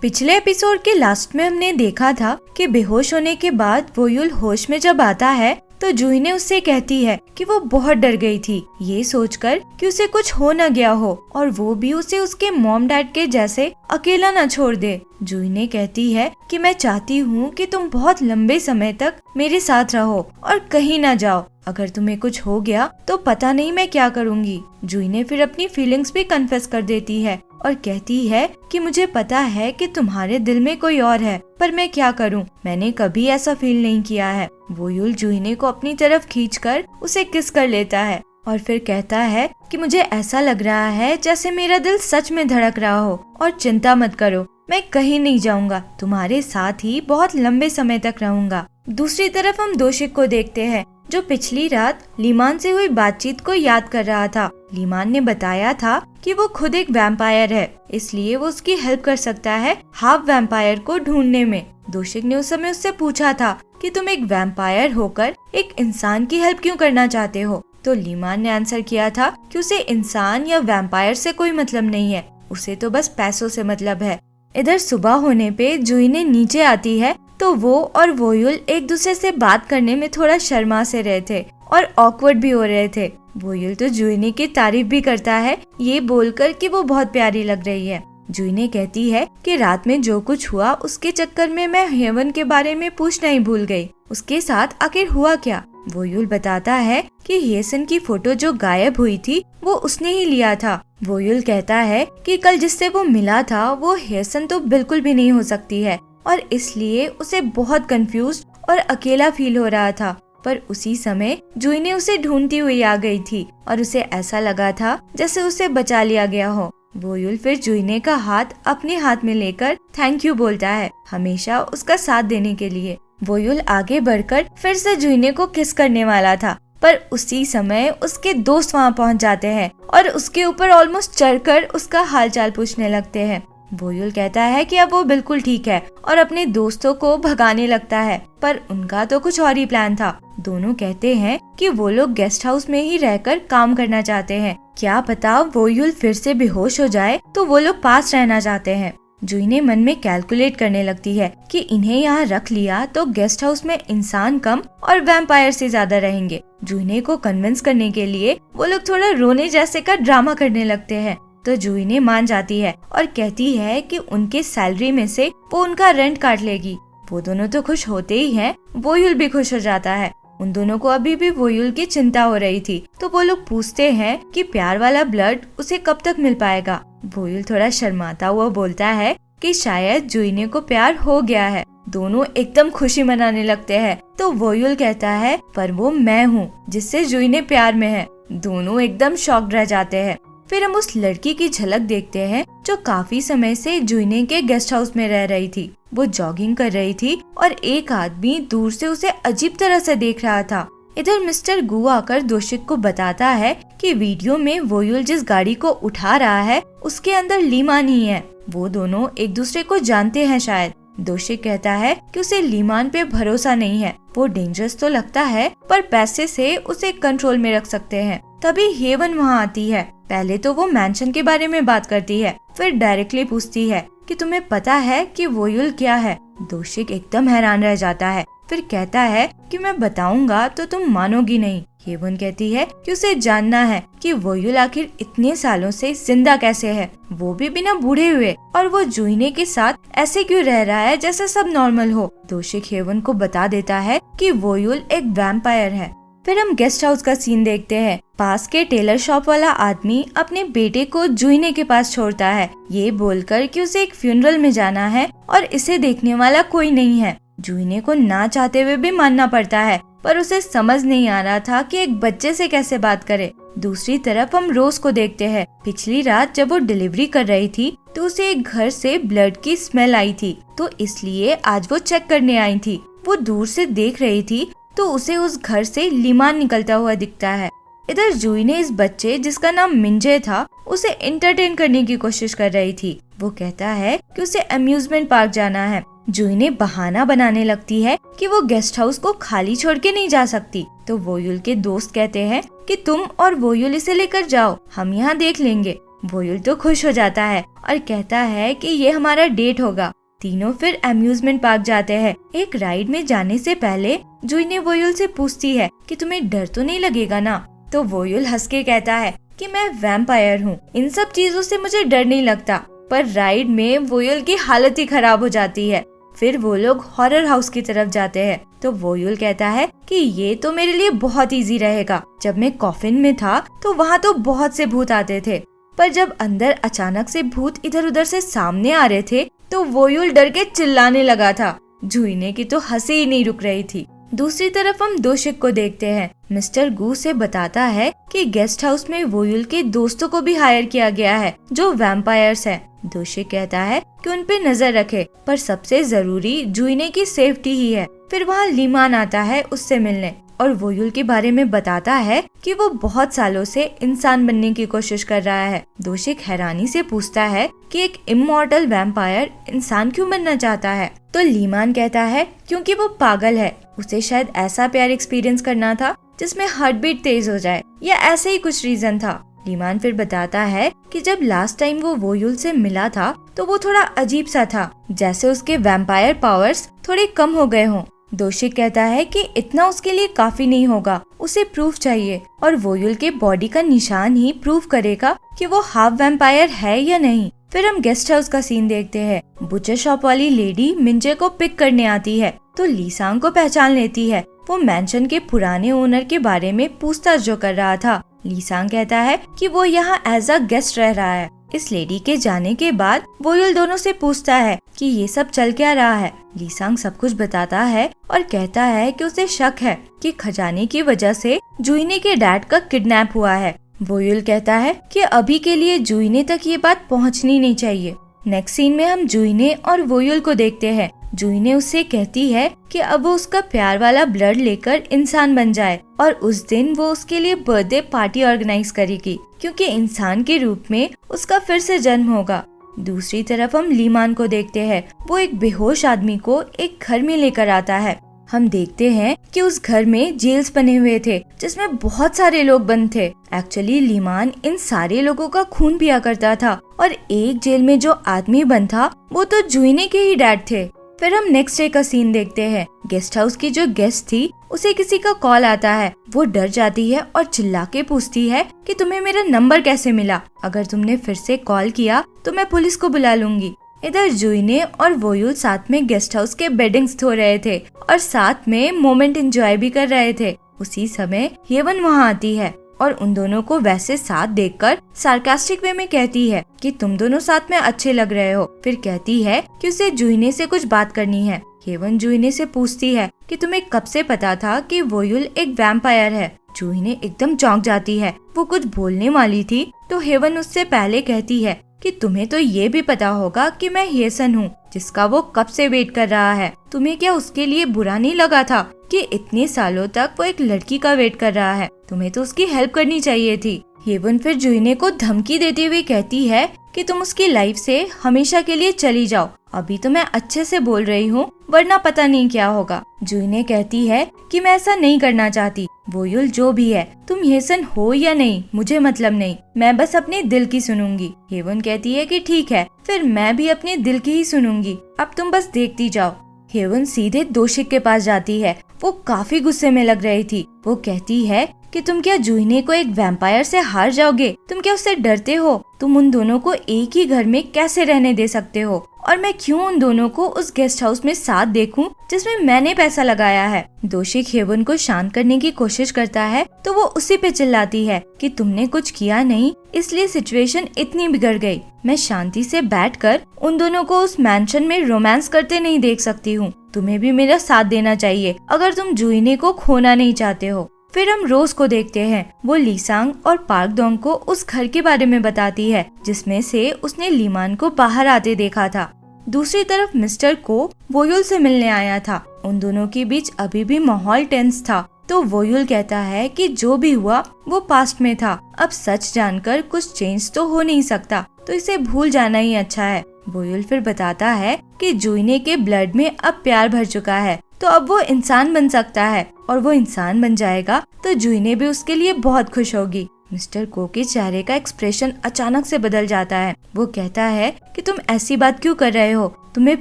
पिछले एपिसोड के लास्ट में हमने देखा था कि बेहोश होने के बाद वोयुल होश में जब आता है तो जूही ने उससे कहती है कि वो बहुत डर गई थी, ये सोचकर कि उसे कुछ हो न गया हो और वो भी उसे उसके मॉम डैड के जैसे अकेला न छोड़ दे। जूही ने कहती है कि मैं चाहती हूँ कि तुम बहुत लंबे समय तक मेरे साथ रहो और कहीं न जाओ। अगर तुम्हें कुछ हो गया तो पता नहीं मैं क्या करूँगी। जूही ने फिर अपनी फीलिंग्स भी कन्फेस कर देती है और कहती है कि मुझे पता है कि तुम्हारे दिल में कोई और है, पर मैं क्या करूं, मैंने कभी ऐसा फील नहीं किया है। वोयुल जूही को अपनी तरफ खींचकर उसे किस कर लेता है और फिर कहता है कि मुझे ऐसा लग रहा है जैसे मेरा दिल सच में धड़क रहा हो और चिंता मत करो, मैं कहीं नहीं जाऊंगा, तुम्हारे साथ ही बहुत लंबे समय तक रहूंगा। दूसरी तरफ हम दोशिक को देखते हैं जो पिछली रात लीमान से हुई बातचीत को याद कर रहा था। लीमान ने बताया था कि वो खुद एक वैम्पायर है, इसलिए वो उसकी हेल्प कर सकता है हाफ वैम्पायर को ढूंढने में। दोशिक ने उस समय उससे पूछा था कि तुम एक वैम्पायर होकर एक इंसान की हेल्प क्यों करना चाहते हो, तो लीमान ने आंसर किया था कि उसे इंसान या वैम्पायर से कोई मतलब नहीं है, उसे तो बस पैसों से मतलब है। इधर सुबह होने पे जूही ने नीचे आती है तो वो और वोयुल एक दूसरे से बात करने में थोड़ा शर्मा से रहे थे और ऑकवर्ड भी हो रहे थे। वोयुल तो जूही की तारीफ भी करता है, ये बोलकर कि वो बहुत प्यारी लग रही है। जूही कहती है कि रात में जो कुछ हुआ उसके चक्कर में मैं हेवन के बारे में पूछना ही भूल गई, उसके साथ आखिर हुआ क्या। वोयुल बताता है कि हेसन की फोटो जो गायब हुई थी वो उसने ही लिया था। वोयुल कहता है कि कल जिससे वो मिला था वो हेसन तो बिल्कुल भी नहीं हो सकती है और इसलिए उसे बहुत कंफ्यूज और अकेला फील हो रहा था। पर उसी समय जूही ने उसे ढूंढती हुई आ गई थी और उसे ऐसा लगा था जैसे उसे बचा लिया गया हो। वोयुल फिर जूही का हाथ अपने हाथ में लेकर थैंक यू बोलता है, हमेशा उसका साथ देने के लिए। वोयुल आगे बढ़कर फिर से जूही को किस करने वाला था, पर उसी समय उसके दोस्त वहाँ पहुँच जाते हैं और उसके ऊपर ऑलमोस्ट चढ़कर उसका हालचाल पूछने लगते हैं। वोयुल कहता है कि अब वो बिल्कुल ठीक है और अपने दोस्तों को भगाने लगता है, पर उनका तो कुछ और ही प्लान था। दोनों कहते हैं कि वो लोग गेस्ट हाउस में ही रहकर काम करना चाहते हैं, क्या पता वोयुल फिर से बेहोश हो जाए तो वो लोग पास रहना चाहते हैं। जूही मन में कैलकुलेट करने लगती है कि इन्हें यहाँ रख लिया तो गेस्ट हाउस में इंसान कम और वैम्पायर से ज्यादा रहेंगे। जूही को कन्विंस करने के लिए वो लोग थोड़ा रोने जैसे का ड्रामा करने लगते हैं, तो जूही मान जाती है और कहती है कि उनके सैलरी में से वो उनका रेंट काट लेगी। वो दोनों तो खुश होते ही हैं, वोयुल भी खुश हो जाता है। उन दोनों को अभी भी वोयुल की चिंता हो रही थी, तो वो लोग पूछते हैं कि प्यार वाला ब्लड उसे कब तक मिल पाएगा। वोयुल थोड़ा शर्माता हुआ बोलता है कि शायद जूही को प्यार हो गया है। दोनों एकदम खुशी मनाने लगते हैं, तो वोयुल कहता है पर वो मैं हूँ जिससे जूही प्यार में है। दोनों एकदम शॉक्ड रह जाते हैं। फिर हम उस लड़की की झलक देखते हैं जो काफी समय से जूही के गेस्ट हाउस में रह रही थी। वो जॉगिंग कर रही थी और एक आदमी दूर से उसे अजीब तरह से देख रहा था। इधर मिस्टर गु आकर दोशिक को बताता है कि वीडियो में वोयुल जिस गाड़ी को उठा रहा है उसके अंदर लीमान ही है। वो दोनों एक दूसरे को जानते हैं शायद। दोशिक कहता है कि उसे लीमान पे भरोसा नहीं है, वो डेंजरस तो लगता है पर पैसे से उसे कंट्रोल में रख सकते हैं। तभी हेवन वहाँ आती है। पहले तो वो मैंशन के बारे में बात करती है, फिर डायरेक्टली पूछती है कि तुम्हें पता है कि वोयुल क्या है। दोशिक एकदम हैरान रह जाता है, फिर कहता है कि मैं बताऊंगा तो तुम मानोगी नहीं। हेवन कहती है कि उसे जानना है कि वोयुल आखिर इतने सालों से जिंदा कैसे है, वो भी बिना बूढ़े हुए, और वो जूही के साथ ऐसे क्यों रह रहा है जैसे सब नॉर्मल हो। दोशिक हेवन को बता देता है कि वोयुल एक वैम्पायर है। फिर हम गेस्ट हाउस का सीन देखते हैं। पास के टेलर शॉप वाला आदमी अपने बेटे को जूही के पास छोड़ता है, ये बोलकर कि उसे एक फ्यूनरल में जाना है और इसे देखने वाला कोई नहीं है। जूही को ना चाहते हुए भी मानना पड़ता है, पर उसे समझ नहीं आ रहा था कि एक बच्चे से कैसे बात करे। दूसरी तरफ हम रोज को देखते हैं। पिछली रात जब वो डिलीवरी कर रही थी तो उसे एक घर से ब्लड की स्मेल आई थी, तो इसलिए आज वो चेक करने आई थी। वो दूर से देख रही थी तो उसे उस घर से लीमान निकलता हुआ दिखता है। इधर जूही इस बच्चे जिसका नाम मिंजे था उसे एंटरटेन करने की कोशिश कर रही थी। वो कहता है कि उसे अम्यूजमेंट पार्क जाना है। जूही बहाना बनाने लगती है कि वो गेस्ट हाउस को खाली छोड़ के नहीं जा सकती, तो वोयुल के दोस्त कहते हैं कि तुम और वोयुल इसे लेकर जाओ, हम यहाँ देख लेंगे। वोयुल तो खुश हो जाता है और कहता है कि ये हमारा डेट होगा। तीनों फिर अम्यूजमेंट पार्क जाते हैं। एक राइड में जाने से पहले जुई वोयुल से पूछती है कि तुम्हें डर तो नहीं लगेगा ना। तो वोयुल हंस के कहता है कि मैं वैम्पायर हूँ, इन सब चीजों से मुझे डर नहीं लगता। पर राइड में वोयुल की हालत ही खराब हो जाती है। फिर वो लोग हॉरर हाउस की तरफ जाते हैं। तो वोयुल कहता है कि ये तो मेरे लिए बहुत इजी रहेगा। जब मैं कॉफिन में था तो वहाँ तो बहुत से भूत आते थे, पर जब अंदर अचानक से भूत इधर उधर से सामने आ रहे थे तो वोयुल डर के चिल्लाने लगा था। जुईने की तो हंसी ही नहीं रुक रही थी। दूसरी तरफ हम दोशिक को देखते हैं। मिस्टर गू से बताता है कि गेस्ट हाउस में वोयुल के दोस्तों को भी हायर किया गया है जो वैम्पायर्स हैं। दोशिक कहता है कि उन पे नजर रखे, पर सबसे जरूरी जुईने की सेफ्टी ही है। फिर वहाँ लीमान आता है उससे मिलने और वोयुल के बारे में बताता है कि वो बहुत सालों से इंसान बनने की कोशिश कर रहा है। दोशिक हैरानी से पूछता है कि एक इमॉर्टल वैम्पायर इंसान क्यों बनना चाहता है। तो लीमान कहता है क्योंकि वो पागल है, उसे शायद ऐसा प्यार एक्सपीरियंस करना था जिसमें हार्ट बीट तेज हो जाए, या ऐसे ही कुछ रीजन था। लीमान फिर बताता है कि जब लास्ट टाइम वो वोयुल से मिला था तो वो थोड़ा अजीब सा था, जैसे उसके वैम्पायर पावर्स थोड़े कम हो गए हों। दोशिक कहता है कि इतना उसके लिए काफी नहीं होगा, उसे प्रूफ चाहिए और वोयुल के बॉडी का निशान ही प्रूफ करेगा कि वो हाफ वैम्पायर है या नहीं। फिर हम गेस्ट हाउस का सीन देखते हैं। बुचर शॉप वाली लेडी मिंजे को पिक करने आती है तो लीसांग को पहचान लेती है। वो मैंशन के पुराने ओनर के बारे में पूछताछ जो कर रहा था। लीसांग कहता है कि वो यहाँ एज अ गेस्ट रह रहा है। इस लेडी के जाने के बाद वोयुल दोनों से पूछता है कि ये सब चल क्या रहा है। लीसांग सब कुछ बताता है और कहता है कि उसे शक है कि खजाने की वजह से जुईने के डैड का किडनैप हुआ है। वोयुल कहता है कि अभी के लिए जुईने तक ये बात पहुंचनी नहीं चाहिए। नेक्स्ट सीन में हम जुईने और वोयुल को देखते हैं। जुईने उससे कहती है कि अब वो उसका प्यार वाला ब्लड लेकर इंसान बन जाए और उस दिन वो उसके लिए बर्थडे पार्टी ऑर्गेनाइज करेगी, क्योंकि इंसान के रूप में उसका फिर से जन्म होगा। दूसरी तरफ हम लीमान को देखते हैं। वो एक बेहोश आदमी को एक घर में लेकर आता है। हम देखते हैं कि उस घर में जेल्स बने हुए थे जिसमें बहुत सारे लोग बंद थे। एक्चुअली लीमान इन सारे लोगों का खून पिया करता था और एक जेल में जो आदमी बंद था वो तो जुईने के ही डैड थे। फिर हम नेक्स्ट डे का सीन देखते हैं। गेस्ट हाउस की जो गेस्ट थी उसे किसी का कॉल आता है। वो डर जाती है और चिल्ला के पूछती है कि तुम्हें मेरा नंबर कैसे मिला, अगर तुमने फिर से कॉल किया तो मैं पुलिस को बुला लूंगी। इधर जुईने और वोयुल साथ में गेस्ट हाउस के बेडिंग्स धो रहे थे और साथ में मोमेंट एंजॉय भी कर रहे थे। उसी समय हेवन वहाँ आती है और उन दोनों को वैसे साथ देखकर सार्कास्टिक वे में कहती है कि तुम दोनों साथ में अच्छे लग रहे हो। फिर कहती है कि उसे जुईने से कुछ बात करनी है। हेवन जुईने से पूछती है कि तुम्हें कब से पता था कि वोयुल एक वैम्पायर है। जुईने एकदम चौंक जाती है। वो कुछ बोलने वाली थी तो हेवन उससे पहले कहती है कि तुम्हें तो ये भी पता होगा कि मैं हेसन हूँ जिसका वो कब से वेट कर रहा है। तुम्हें क्या उसके लिए बुरा नहीं लगा था कि इतने सालों तक वो एक लड़की का वेट कर रहा है? तुम्हें तो उसकी हेल्प करनी चाहिए थी। हेवन फिर जुईने को धमकी देते हुए कहती है कि तुम उसकी लाइफ से हमेशा के लिए चली जाओ। अभी तो मैं अच्छे से बोल रही हूँ, वरना पता नहीं क्या होगा। जुईने कहती है कि मैं ऐसा नहीं करना चाहती। वोयुल जो भी है, तुम हेसन हो या नहीं मुझे मतलब नहीं, मैं बस अपने दिल की सुनूंगी। हेवन कहती है कि ठीक है, फिर मैं भी अपने दिल की ही सुनूंगी, अब तुम बस देखती जाओ। हेवन सीधे दोशिक के पास जाती है। वो काफी गुस्से में लग रही थी। वो कहती है कि तुम क्या जुईने को एक वैम्पायर से हार जाओगे? तुम क्या उससे डरते हो? तुम उन दोनों को एक ही घर में कैसे रहने दे सकते हो? और मैं क्यों उन दोनों को उस गेस्ट हाउस में साथ देखूं जिसमें मैंने पैसा लगाया है? दोशिक हेवन को शांत करने की कोशिश करता है तो वो उसी पे चिल्लाती है कि तुमने कुछ किया नहीं, इसलिए सिचुएशन इतनी बिगड़ गई। मैं शांति से बैठकर उन दोनों को उस मैंशन में रोमांस करते नहीं देख सकती हूँ। तुम्हें भी मेरा साथ देना चाहिए अगर तुम जुईने को खोना नहीं चाहते हो। फिर हम रोज को देखते हैं। वो लीसांग और पार्क दोंग को उस घर के बारे में बताती है जिसमें से उसने लीमान को बाहर आते देखा था। दूसरी तरफ मिस्टर को वोयुल से मिलने आया था। उन दोनों के बीच अभी भी माहौल टेंस था। तो वोयुल कहता है कि जो भी हुआ वो पास्ट में था, अब सच जानकर कुछ चेंज तो हो नहीं सकता, तो इसे भूल जाना ही अच्छा है। वोयुल फिर बताता है कि जुईने के ब्लड में अब प्यार भर चुका है, तो अब वो इंसान बन सकता है और वो इंसान बन जाएगा तो जुईने भी उसके लिए बहुत खुश होगी। मिस्टर को के चेहरे का एक्सप्रेशन अचानक से बदल जाता है। वो कहता है कि तुम ऐसी बात क्यों कर रहे हो, तुम्हें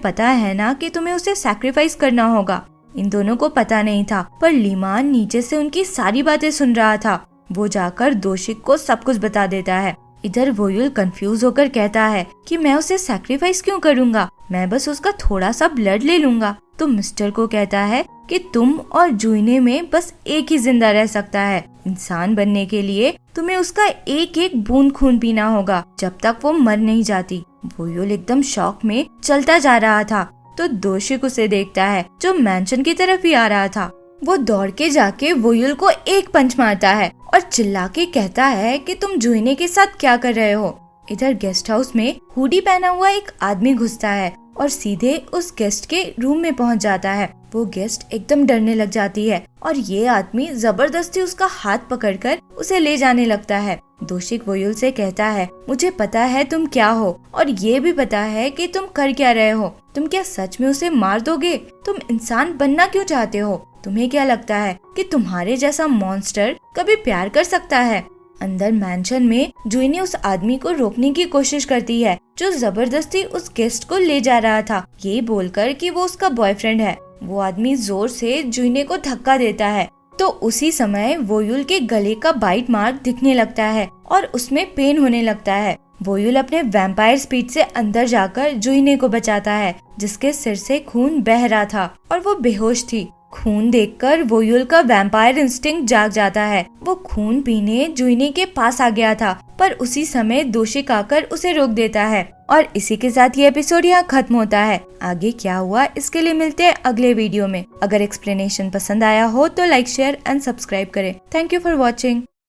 पता है ना कि तुम्हें उसे सैक्रिफाइस करना होगा। इन दोनों को पता नहीं था, पर लीमान नीचे से उनकी सारी बातें सुन रहा था। वो जाकर दोशिक को सब कुछ बता देता है। इधर वोयुल कंफ्यूज होकर कहता है कि मैं उसे सैक्रिफाइस क्यों करूँगा, मैं बस उसका थोड़ा सा ब्लड ले लूंगा। तो मिस्टर को कहता है कि तुम और जुइने में बस एक ही जिंदा रह सकता है। इंसान बनने के लिए तुम्हें उसका एक एक बूंद खून पीना होगा जब तक वो मर नहीं जाती। वोयुल एकदम शॉक में चलता जा रहा था तो दोशिक उसे देखता है जो मैंशन की तरफ ही आ रहा था। वो दौड़ के जाके वोयुल को एक पंच मारता है और चिल्ला के कहता है कि तुम जुइने के साथ क्या कर रहे हो। इधर गेस्ट हाउस में हुडी पहना हुआ एक आदमी घुसता है और सीधे उस गेस्ट के रूम में पहुंच जाता है। वो गेस्ट एकदम डरने लग जाती है और ये आदमी जबरदस्ती उसका हाथ पकड़कर उसे ले जाने लगता है। दोशिक वोयुल से कहता है, मुझे पता है तुम क्या हो और ये भी पता है कि तुम कर क्या रहे हो। तुम क्या सच में उसे मार दोगे? तुम इंसान बनना क्यों चाहते हो? तुम्हें क्या लगता है कि तुम्हारे जैसा मॉन्स्टर कभी प्यार कर सकता है? अंदर मैंशन में जुइने उस आदमी को रोकने की कोशिश करती है जो जबरदस्ती उस गेस्ट को ले जा रहा था, ये बोलकर कि वो उसका बॉयफ्रेंड है। वो आदमी जोर से जुइने को धक्का देता है तो उसी समय वोयुल के गले का बाइट मार्क दिखने लगता है और उसमें पेन होने लगता है। वोयुल अपने वैम्पायर स्पीड से अंदर जाकर जुइने को बचाता है जिसके सिर से खून बह रहा था और वो बेहोश थी। खून देखकर वोयुल का वैम्पायर इंस्टिंक्ट जाग जाता है। वो खून पीने जुइने के पास आ गया था पर उसी समय दोशिक आकर उसे रोक देता है। और इसी के साथ ये एपिसोड यहाँ खत्म होता है। आगे क्या हुआ इसके लिए मिलते हैं अगले वीडियो में। अगर एक्सप्लेनेशन पसंद आया हो तो लाइक, शेयर एंड सब्सक्राइब करें। Thank you for watching.